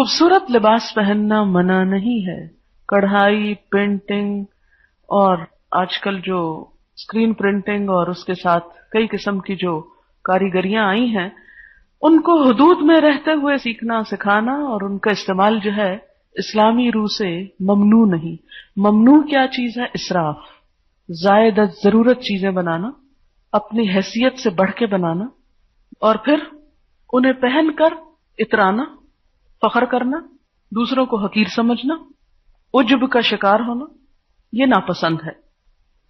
خوبصورت لباس پہننا منع نہیں ہے. کڑھائی، پینٹنگ اور آج کل جو اسکرین پرنٹنگ اور اس کے ساتھ کئی قسم کی جو کاریگریاں آئی ہیں ان کو حدود میں رہتے ہوئے سیکھنا سکھانا اور ان کا استعمال جو ہے اسلامی روح سے ممنوع نہیں. ممنوع کیا چیز ہے؟ اسراف، زائد از ضرورت چیزیں بنانا، اپنی حیثیت سے بڑھ کے بنانا اور پھر انہیں پہن کر اترانا، فخر کرنا، دوسروں کو حقیر سمجھنا، عجب کا شکار ہونا، یہ ناپسند ہے.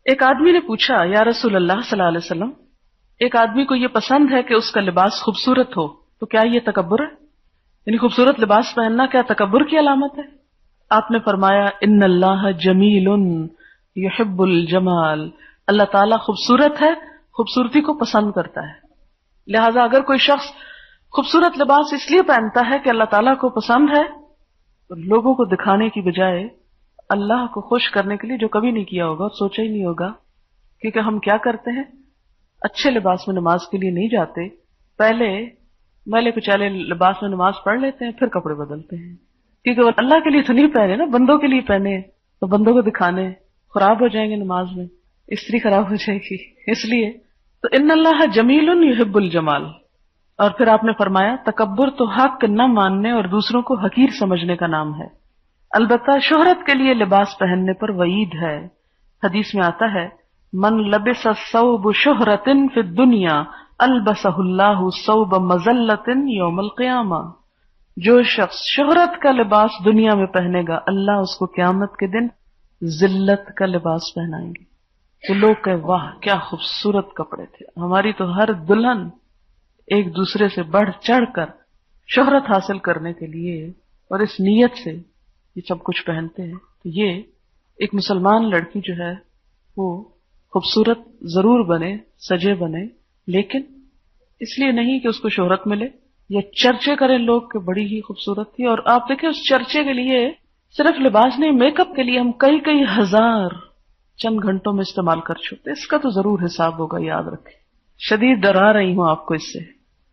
ایک آدمی نے پوچھا یا رسول اللہ صلی اللہ علیہ وسلم، ایک آدمی کو یہ پسند ہے کہ اس کا لباس خوبصورت ہو تو کیا یہ تکبر ہے؟ یعنی خوبصورت لباس پہننا کیا تکبر کی علامت ہے؟ آپ نے فرمایا ان اللہ جمیل یحب الجمال، اللہ تعالیٰ خوبصورت ہے، خوبصورتی کو پسند کرتا ہے. لہذا اگر کوئی شخص خوبصورت لباس اس لیے پہنتا ہے کہ اللہ تعالیٰ کو پسند ہے تو لوگوں کو دکھانے کی بجائے اللہ کو خوش کرنے کے لیے جو کبھی نہیں کیا ہوگا اور سوچا ہی نہیں ہوگا. کیونکہ ہم کیا کرتے ہیں، اچھے لباس میں نماز کے لیے نہیں جاتے، پہلے میلے کچیلے لباس میں نماز پڑھ لیتے ہیں پھر کپڑے بدلتے ہیں. کیونکہ وہ اللہ کے لیے تو نہیں پہنے نا، بندوں کے لیے پہنے تو بندوں کو دکھانے، خراب ہو جائیں گے نماز میں، استری خراب ہو جائے گی. اس لیے تو ان اللہ جمیل یحب الجمال. اور پھر آپ نے فرمایا تکبر تو حق نہ ماننے اور دوسروں کو حقیر سمجھنے کا نام ہے. البتہ شہرت کے لیے لباس پہننے پر وعید ہے. حدیث میں آتا ہے من لبس ثوب شہرت فی الدنیا البسہ اللہ ثوب مذلت یوم القیامہ. جو شخص شہرت کا لباس دنیا میں پہنے گا اللہ اس کو قیامت کے دن ذلت کا لباس پہنائیں گے. تو لوگ کہ واہ کیا خوبصورت کپڑے تھے. ہماری تو ہر دلہن ایک دوسرے سے بڑھ چڑھ کر شہرت حاصل کرنے کے لیے اور اس نیت سے یہ سب کچھ پہنتے ہیں. تو یہ ایک مسلمان لڑکی جو ہے وہ خوبصورت ضرور بنے، سجے بنے، لیکن اس لیے نہیں کہ اس کو شہرت ملے یا چرچے کریں لوگ کہ بڑی ہی خوبصورت تھی. اور آپ دیکھیں اس چرچے کے لیے صرف لباس نہیں، میک اپ کے لیے ہم کئی ہزار چند گھنٹوں میں استعمال کر چکتے. اس کا تو ضرور حساب ہوگا، یاد رکھیں. شدید ڈرا رہی ہوں آپ کو اس سے.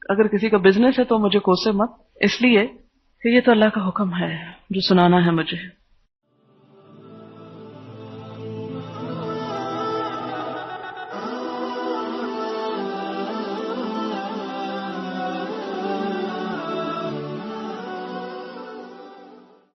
اگر کسی کا بزنس ہے تو مجھے کوسے مت، اس لیے کہ یہ تو اللہ کا حکم ہے جو سنانا ہے مجھے.